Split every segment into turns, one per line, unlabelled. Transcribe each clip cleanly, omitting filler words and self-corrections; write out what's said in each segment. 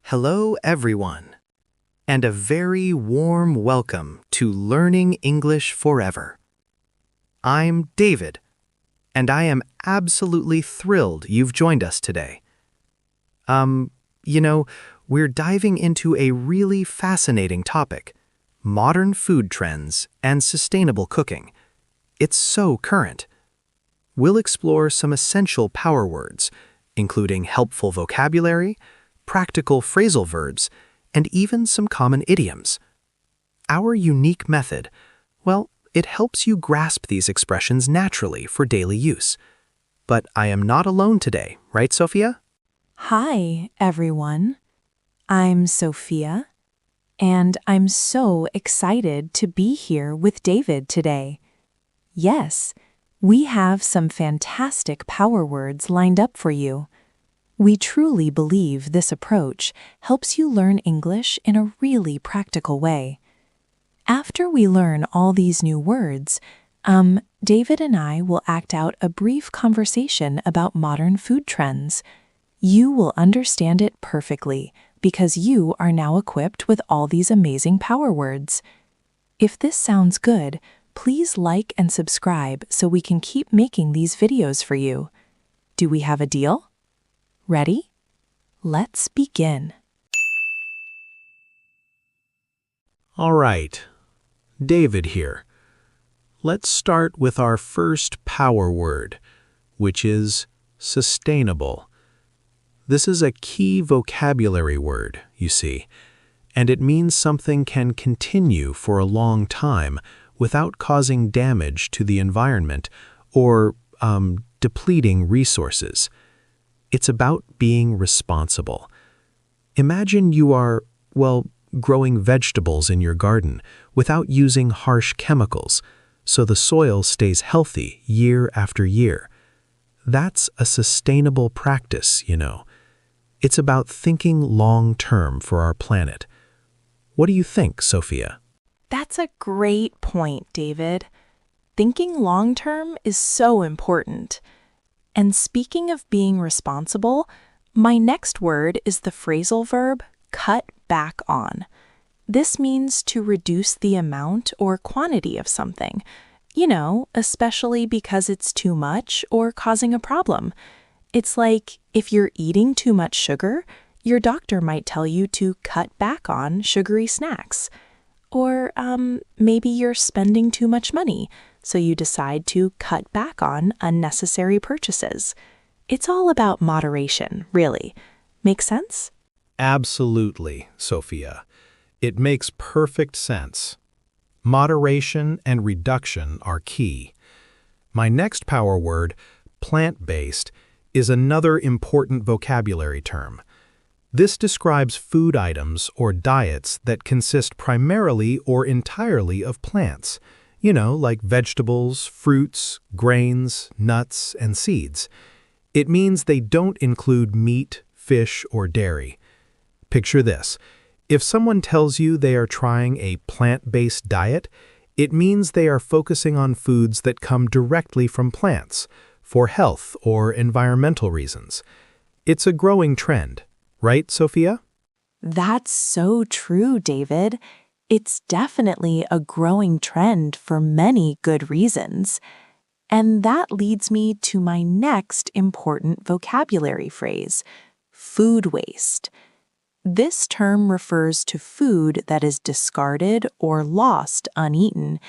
Hello, everyone, and a very warm welcome to Learning English Forever. I'm David, and I am absolutely thrilled you've joined us today. We're diving into a really fascinating topic, modern food trends and sustainable cooking. It's so current. We'll explore some essential power words, including helpful vocabulary, practical phrasal verbs, and even some common idioms. Our unique method, well, it helps you grasp these expressions naturally for daily use. But I am not alone today, right, Sophia?
Hi, everyone. I'm Sophia, and I'm so excited to be here with David today. Yes, we have some fantastic power words lined up for you. We truly believe this approach helps you learn English in a really practical way. After we learn all these new words, David and I will act out a brief conversation about modern food trends. You will understand it perfectly because you are now equipped with all these amazing power words. If this sounds good, please like and subscribe so we can keep making these videos for you. Do we have a deal? Ready? Let's begin.
All right, David here. Let's start with our first power word, which is sustainable. This is a key vocabulary word, you see, and it means something can continue for a long time without causing damage to the environment or depleting resources. It's about being responsible. Imagine you are, growing vegetables in your garden without using harsh chemicals, so the soil stays healthy year after year. That's a sustainable practice, you know. It's about thinking long-term for our planet. What do you think, Sophia?
That's a great point, David. Thinking long-term is so important. And speaking of being responsible, my next word is the phrasal verb cut back on. This means to reduce the amount or quantity of something, especially because it's too much or causing a problem. It's like if you're eating too much sugar, your doctor might tell you to cut back on sugary snacks. Or maybe you're spending too much money, so you decide to cut back on unnecessary purchases. It's all about moderation, really. Make sense?
Absolutely, Sophia. It makes perfect sense. Moderation and reduction are key. My next power word, plant-based, is another important vocabulary term. This describes food items or diets that consist primarily or entirely of plants, like vegetables, fruits, grains, nuts, and seeds. It means they don't include meat, fish, or dairy. Picture this. If someone tells you they are trying a plant-based diet, it means they are focusing on foods that come directly from plants, for health or environmental reasons. It's a growing trend. Right, Sophia?
That's so true, David. It's definitely a growing trend for many good reasons. And that leads me to my next important vocabulary phrase, food waste. This term refers to food that is discarded or lost uneaten,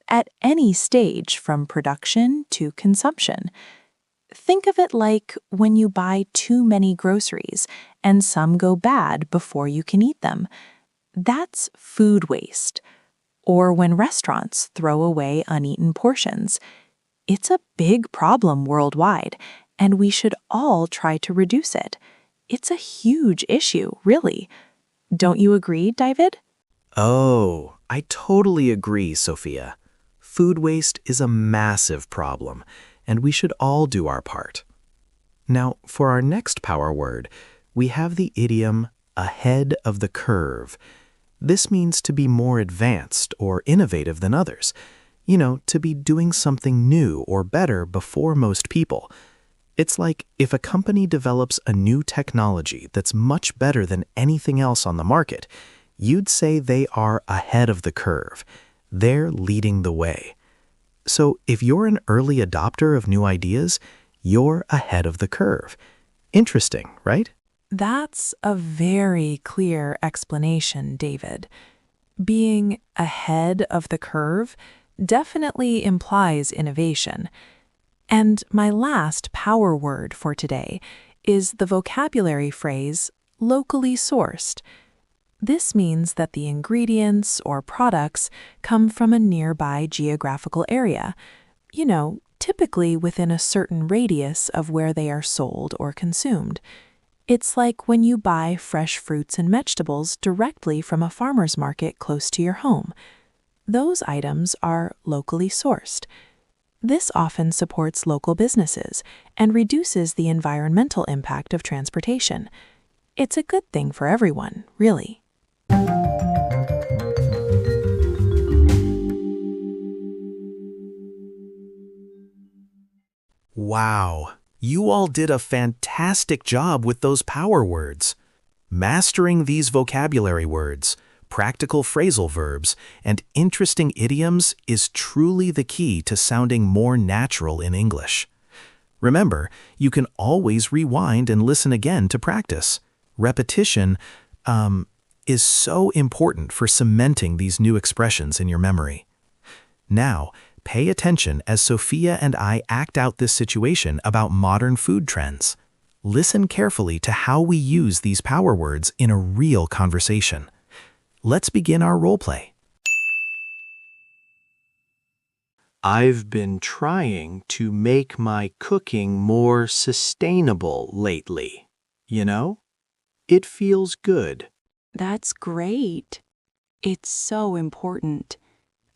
at any stage from production to consumption. Think of it like when you buy too many groceries and some go bad before you can eat them. That's food waste. Or when restaurants throw away uneaten portions. It's a big problem worldwide, and we should all try to reduce it. It's a huge issue, really. Don't you agree, David?
Oh, I totally agree, Sophia. Food waste is a massive problem, and we should all do our part. Now, for our next power word, we have the idiom ahead of the curve. This means to be more advanced or innovative than others, to be doing something new or better before most people. It's like if a company develops a new technology that's much better than anything else on the market, you'd say they are ahead of the curve. They're leading the way. So if you're an early adopter of new ideas, you're ahead of the curve. Interesting, right?
That's a very clear explanation, David. Being ahead of the curve definitely implies innovation. And my last power word for today is the vocabulary phrase locally sourced. This means that the ingredients or products come from a nearby geographical area, typically within a certain radius of where they are sold or consumed. It's like when you buy fresh fruits and vegetables directly from a farmer's market close to your home. Those items are locally sourced. This often supports local businesses and reduces the environmental impact of transportation. It's a good thing for everyone, really.
Wow, you all did a fantastic job with those power words. Mastering these vocabulary words, practical phrasal verbs, and interesting idioms is truly the key to sounding more natural in English. Remember, you can always rewind and listen again to practice. Repetition is so important for cementing these new expressions in your memory. Now, pay attention as Sophia and I act out this situation about modern food trends. Listen carefully to how we use these power words in a real conversation. Let's begin our role play. I've been trying to make my cooking more sustainable lately. It feels good.
That's great. It's so important.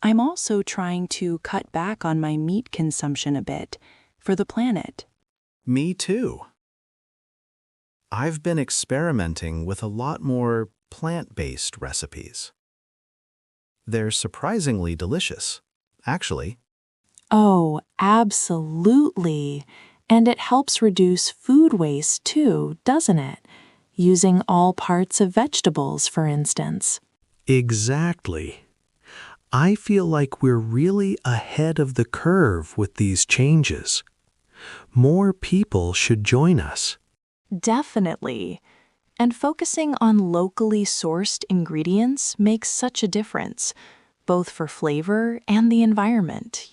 I'm also trying to cut back on my meat consumption a bit for the planet.
Me too. I've been experimenting with a lot more plant-based recipes. They're surprisingly delicious, actually.
Oh, absolutely. And it helps reduce food waste too, doesn't it? Using all parts of vegetables, for instance.
Exactly. I feel like we're really ahead of the curve with these changes. More people should join us.
Definitely. And focusing on locally sourced ingredients makes such a difference, both for flavor and the environment,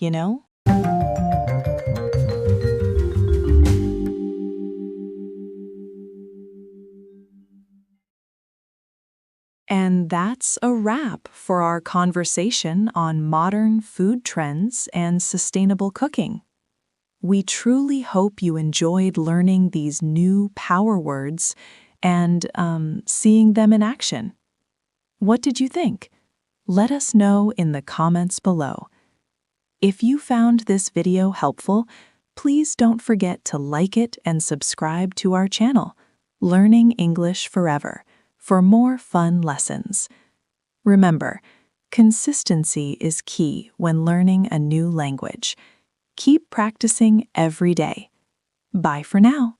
And that's a wrap for our conversation on modern food trends and sustainable cooking. We truly hope you enjoyed learning these new power words and seeing them in action. What did you think? Let us know in the comments below. If you found this video helpful, please don't forget to like it and subscribe to our channel, Learning English Forever, for more fun lessons. Remember, consistency is key when learning a new language. Keep practicing every day. Bye for now.